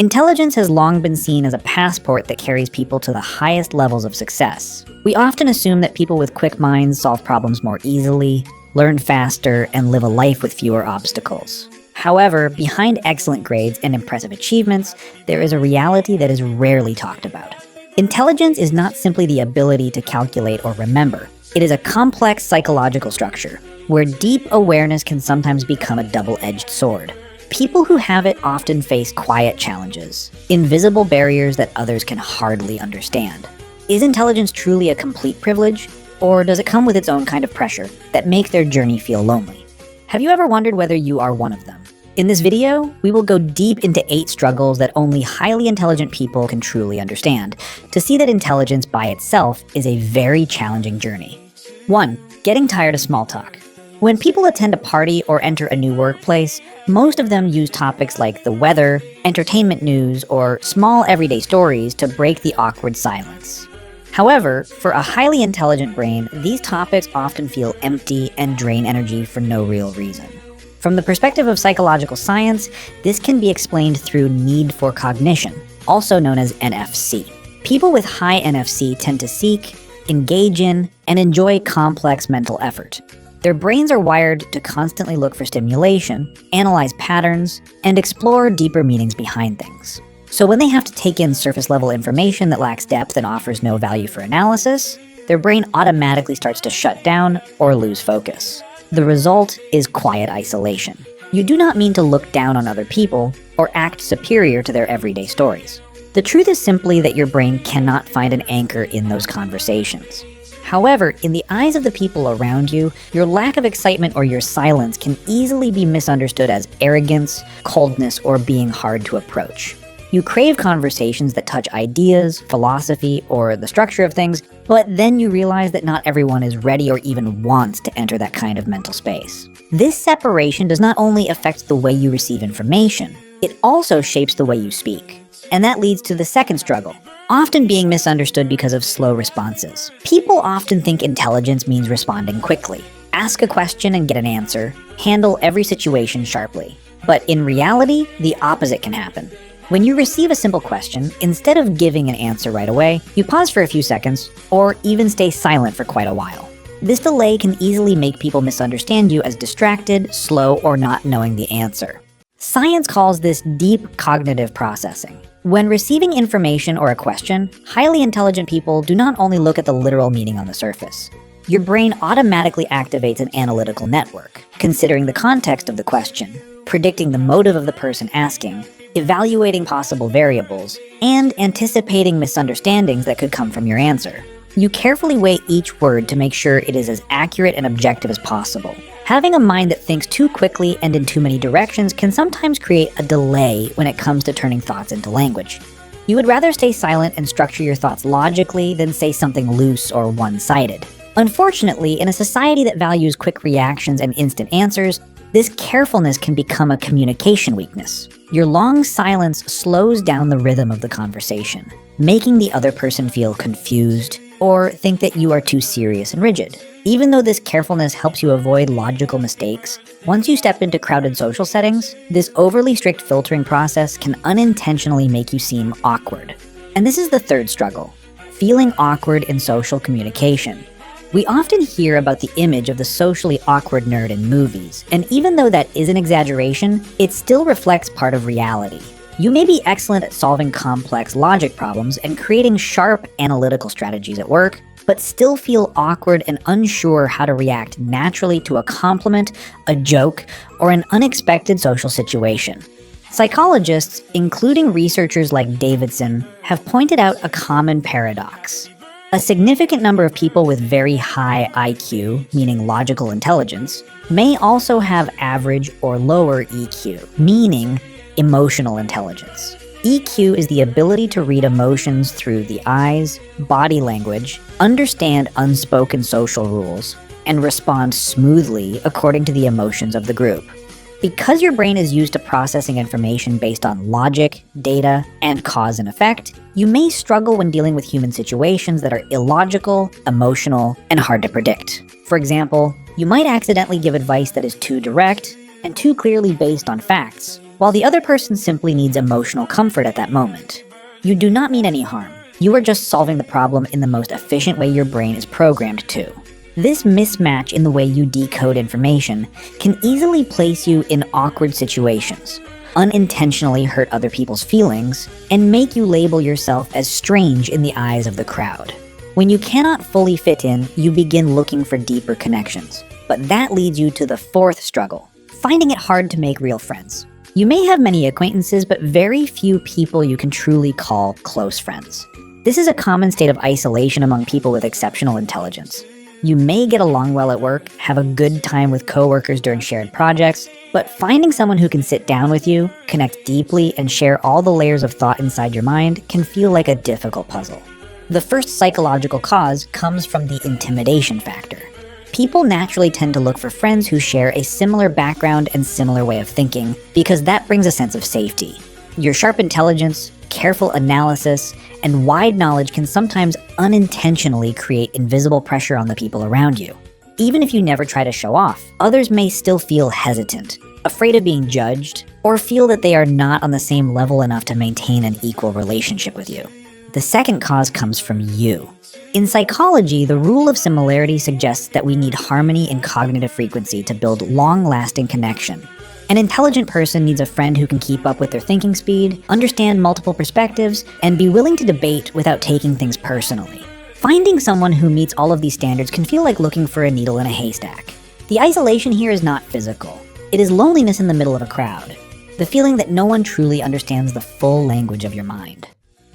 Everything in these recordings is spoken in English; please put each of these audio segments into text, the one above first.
Intelligence has long been seen as a passport that carries people to the highest levels of success. We often assume that people with quick minds solve problems more easily, learn faster, and live a life with fewer obstacles. However, behind excellent grades and impressive achievements, there is a reality that is rarely talked about. Intelligence is not simply the ability to calculate or remember. It is a complex psychological structure, where deep awareness can sometimes become a double-edged sword. People who have it often face quiet challenges, invisible barriers that others can hardly understand. Is intelligence truly a complete privilege, or does it come with its own kind of pressure that makes their journey feel lonely? Have you ever wondered whether you are one of them? In this video, we will go deep into 8 struggles that only highly intelligent people can truly understand, to see that intelligence by itself is a very challenging journey. 1. Getting tired of small talk. When people attend a party or enter a new workplace, most of them use topics like the weather, entertainment news, or small everyday stories to break the awkward silence. However, for a highly intelligent brain, these topics often feel empty and drain energy for no real reason. From the perspective of psychological science, this can be explained through need for cognition, also known as NFC. People with high NFC tend to seek, engage in, and enjoy complex mental effort. Their brains are wired to constantly look for stimulation, analyze patterns, and explore deeper meanings behind things. So when they have to take in surface-level information that lacks depth and offers no value for analysis, their brain automatically starts to shut down or lose focus. The result is quiet isolation. You do not mean to look down on other people or act superior to their everyday stories. The truth is simply that your brain cannot find an anchor in those conversations. However, in the eyes of the people around you, your lack of excitement or your silence can easily be misunderstood as arrogance, coldness, or being hard to approach. You crave conversations that touch ideas, philosophy, or the structure of things, but then you realize that not everyone is ready or even wants to enter that kind of mental space. This separation does not only affect the way you receive information, it also shapes the way you speak. And that leads to the second struggle, often being misunderstood because of slow responses. People often think intelligence means responding quickly. Ask a question and get an answer. Handle every situation sharply. But in reality, the opposite can happen. When you receive a simple question, instead of giving an answer right away, you pause for a few seconds, or even stay silent for quite a while. This delay can easily make people misunderstand you as distracted, slow, or not knowing the answer. Science calls this deep cognitive processing. When receiving information or a question, highly intelligent people do not only look at the literal meaning on the surface. Your brain automatically activates an analytical network, considering the context of the question, predicting the motive of the person asking, evaluating possible variables, and anticipating misunderstandings that could come from your answer. You carefully weigh each word to make sure it is as accurate and objective as possible. Having a mind that thinks too quickly and in too many directions can sometimes create a delay when it comes to turning thoughts into language. You would rather stay silent and structure your thoughts logically than say something loose or one-sided. Unfortunately, in a society that values quick reactions and instant answers, this carefulness can become a communication weakness. Your long silence slows down the rhythm of the conversation, making the other person feel confused or think that you are too serious and rigid. Even though this carefulness helps you avoid logical mistakes, once you step into crowded social settings, this overly strict filtering process can unintentionally make you seem awkward. And this is the third struggle, feeling awkward in social communication. We often hear about the image of the socially awkward nerd in movies, and even though that is an exaggeration, it still reflects part of reality. You may be excellent at solving complex logic problems and creating sharp analytical strategies at work, but still feel awkward and unsure how to react naturally to a compliment, a joke, or an unexpected social situation. Psychologists, including researchers like Davidson, have pointed out a common paradox. A significant number of people with very high IQ, meaning logical intelligence, may also have average or lower EQ, meaning emotional intelligence. EQ is the ability to read emotions through the eyes, body language, understand unspoken social rules, and respond smoothly according to the emotions of the group. Because your brain is used to processing information based on logic, data, and cause and effect, you may struggle when dealing with human situations that are illogical, emotional, and hard to predict. For example, you might accidentally give advice that is too direct and too clearly based on facts, while the other person simply needs emotional comfort at that moment. You do not mean any harm. You are just solving the problem in the most efficient way your brain is programmed to. This mismatch in the way you decode information can easily place you in awkward situations, unintentionally hurt other people's feelings, and make you label yourself as strange in the eyes of the crowd. When you cannot fully fit in, you begin looking for deeper connections. But that leads you to the fourth struggle, finding it hard to make real friends. You may have many acquaintances, but very few people you can truly call close friends. This is a common state of isolation among people with exceptional intelligence. You may get along well at work, have a good time with coworkers during shared projects, but finding someone who can sit down with you, connect deeply, and share all the layers of thought inside your mind can feel like a difficult puzzle. The first psychological cause comes from the intimidation factor. People naturally tend to look for friends who share a similar background and similar way of thinking, because that brings a sense of safety. Your sharp intelligence, careful analysis, and wide knowledge can sometimes unintentionally create invisible pressure on the people around you. Even if you never try to show off, others may still feel hesitant, afraid of being judged, or feel that they are not on the same level enough to maintain an equal relationship with you. The second cause comes from you. In psychology, the rule of similarity suggests that we need harmony in cognitive frequency to build long-lasting connection. An intelligent person needs a friend who can keep up with their thinking speed, understand multiple perspectives, and be willing to debate without taking things personally. Finding someone who meets all of these standards can feel like looking for a needle in a haystack. The isolation here is not physical. It is loneliness in the middle of a crowd. The feeling that no one truly understands the full language of your mind.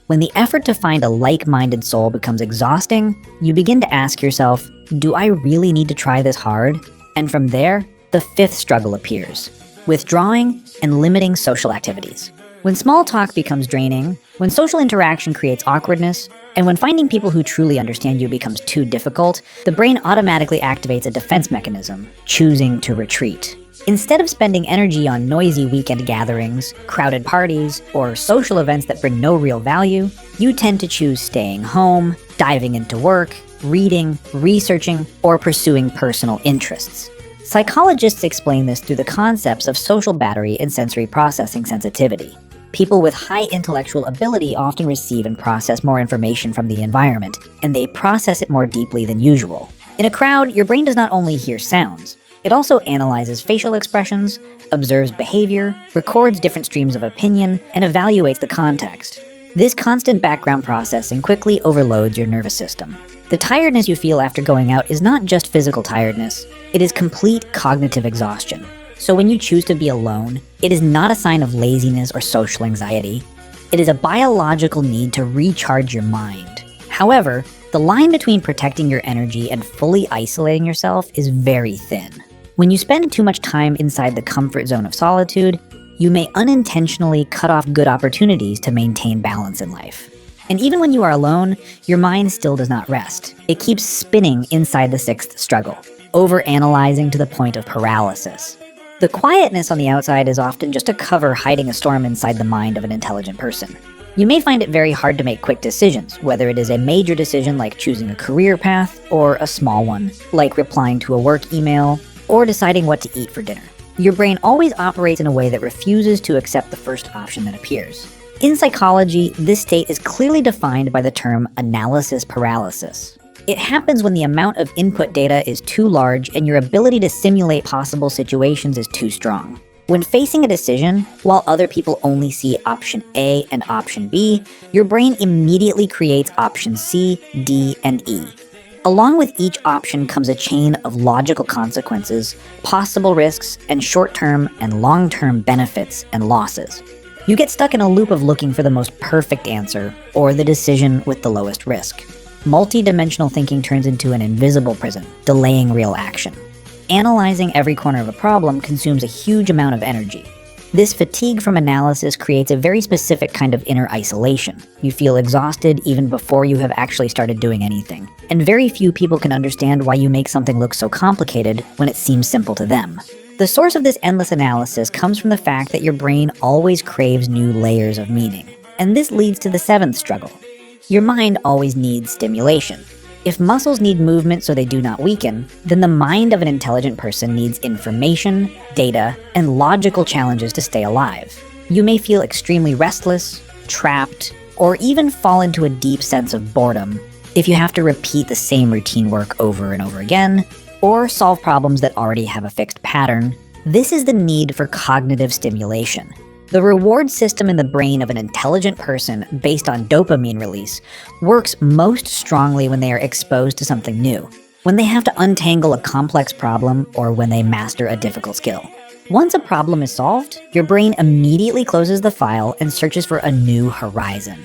When the effort to find a like-minded soul becomes exhausting, you begin to ask yourself, do I really need to try this hard? And from there, the fifth struggle appears. Withdrawing and limiting social activities. When small talk becomes draining, when social interaction creates awkwardness, and when finding people who truly understand you becomes too difficult, the brain automatically activates a defense mechanism, choosing to retreat. Instead of spending energy on noisy weekend gatherings, crowded parties, or social events that bring no real value, you tend to choose staying home, diving into work, reading, researching, or pursuing personal interests. Psychologists explain this through the concepts of social battery and sensory processing sensitivity. People with high intellectual ability often receive and process more information from the environment, and they process it more deeply than usual. In a crowd, your brain does not only hear sounds, it also analyzes facial expressions, observes behavior, records different streams of opinion, and evaluates the context. This constant background processing quickly overloads your nervous system. The tiredness you feel after going out is not just physical tiredness, it is complete cognitive exhaustion. So when you choose to be alone, it is not a sign of laziness or social anxiety. It is a biological need to recharge your mind. However, the line between protecting your energy and fully isolating yourself is very thin. When you spend too much time inside the comfort zone of solitude, you may unintentionally cut off good opportunities to maintain balance in life. And even when you are alone, your mind still does not rest. It keeps spinning inside the sixth struggle, overanalyzing to the point of paralysis. The quietness on the outside is often just a cover hiding a storm inside the mind of an intelligent person. You may find it very hard to make quick decisions, whether it is a major decision like choosing a career path, or a small one, like replying to a work email, or deciding what to eat for dinner. Your brain always operates in a way that refuses to accept the first option that appears. In psychology, this state is clearly defined by the term analysis paralysis. It happens when the amount of input data is too large and your ability to simulate possible situations is too strong. When facing a decision, while other people only see option A and option B, your brain immediately creates option C, D, and E. Along with each option comes a chain of logical consequences, possible risks, and short-term and long-term benefits and losses. You get stuck in a loop of looking for the most perfect answer, or the decision with the lowest risk. Multi-dimensional thinking turns into an invisible prison, delaying real action. Analyzing every corner of a problem consumes a huge amount of energy. This fatigue from analysis creates a very specific kind of inner isolation. You feel exhausted even before you have actually started doing anything. And very few people can understand why you make something look so complicated when it seems simple to them. The source of this endless analysis comes from the fact that your brain always craves new layers of meaning. And this leads to the seventh struggle. Your mind always needs stimulation. If muscles need movement so they do not weaken, then the mind of an intelligent person needs information, data, and logical challenges to stay alive. You may feel extremely restless, trapped, or even fall into a deep sense of boredom if you have to repeat the same routine work over and over again, or solve problems that already have a fixed pattern. This is the need for cognitive stimulation. The reward system in the brain of an intelligent person, based on dopamine release, works most strongly when they are exposed to something new, when they have to untangle a complex problem, or when they master a difficult skill. Once a problem is solved, your brain immediately closes the file and searches for a new horizon.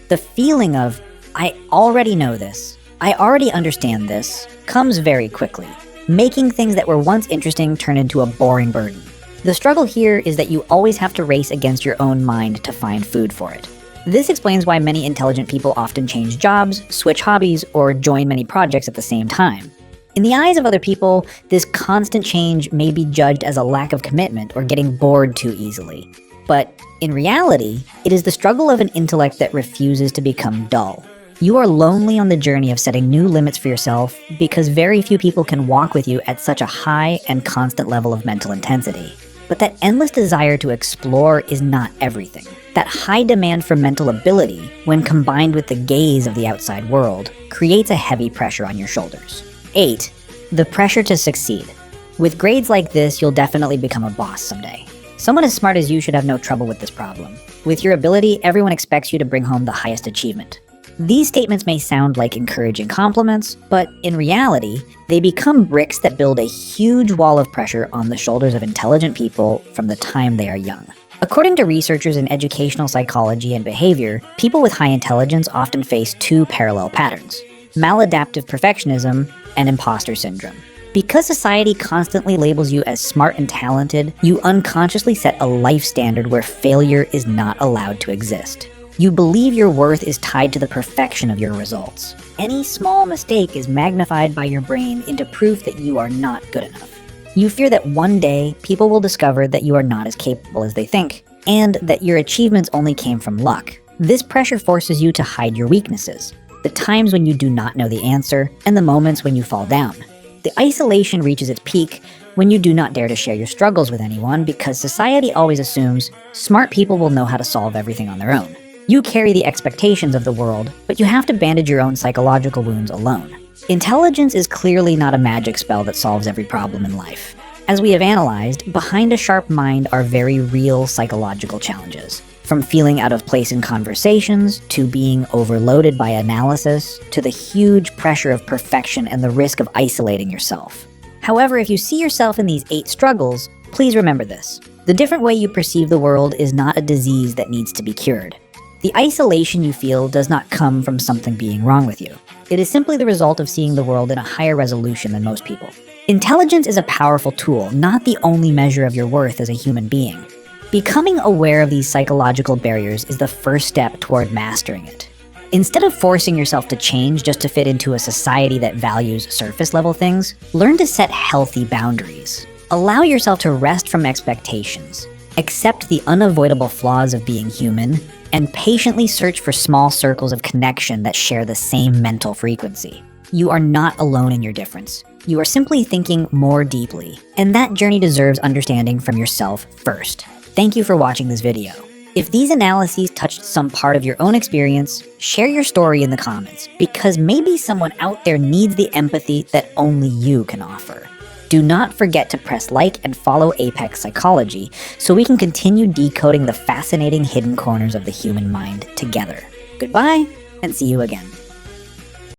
The feeling of, I already know this, I already understand this, comes very quickly, making things that were once interesting turn into a boring burden. The struggle here is that you always have to race against your own mind to find food for it. This explains why many intelligent people often change jobs, switch hobbies, or join many projects at the same time. In the eyes of other people, this constant change may be judged as a lack of commitment or getting bored too easily. But in reality, it is the struggle of an intellect that refuses to become dull. You are lonely on the journey of setting new limits for yourself because very few people can walk with you at such a high and constant level of mental intensity. But that endless desire to explore is not everything. That high demand for mental ability, when combined with the gaze of the outside world, creates a heavy pressure on your shoulders. 8. The pressure to succeed. With grades like this, you'll definitely become a boss someday. Someone as smart as you should have no trouble with this problem. With your ability, everyone expects you to bring home the highest achievement. These statements may sound like encouraging compliments, but in reality, they become bricks that build a huge wall of pressure on the shoulders of intelligent people from the time they are young. According to researchers in educational psychology and behavior, people with high intelligence often face two parallel patterns: maladaptive perfectionism and imposter syndrome. Because society constantly labels you as smart and talented, you unconsciously set a life standard where failure is not allowed to exist. You believe your worth is tied to the perfection of your results. Any small mistake is magnified by your brain into proof that you are not good enough. You fear that one day people will discover that you are not as capable as they think, and that your achievements only came from luck. This pressure forces you to hide your weaknesses, the times when you do not know the answer, and the moments when you fall down. The isolation reaches its peak when you do not dare to share your struggles with anyone because society always assumes smart people will know how to solve everything on their own. You carry the expectations of the world, but you have to bandage your own psychological wounds alone. Intelligence is clearly not a magic spell that solves every problem in life. As we have analyzed, behind a sharp mind are very real psychological challenges. From feeling out of place in conversations, to being overloaded by analysis, to the huge pressure of perfection and the risk of isolating yourself. However, if you see yourself in these 8 struggles, please remember this. The different way you perceive the world is not a disease that needs to be cured. The isolation you feel does not come from something being wrong with you. It is simply the result of seeing the world in a higher resolution than most people. Intelligence is a powerful tool, not the only measure of your worth as a human being. Becoming aware of these psychological barriers is the first step toward mastering it. Instead of forcing yourself to change just to fit into a society that values surface-level things, learn to set healthy boundaries. Allow yourself to rest from expectations, accept the unavoidable flaws of being human, and patiently search for small circles of connection that share the same mental frequency. You are not alone in your difference. You are simply thinking more deeply, and that journey deserves understanding from yourself first. Thank you for watching this video. If these analyses touched some part of your own experience, share your story in the comments, because maybe someone out there needs the empathy that only you can offer. Do not forget to press like and follow Apex Psychology so we can continue decoding the fascinating hidden corners of the human mind together. Goodbye, and see you again.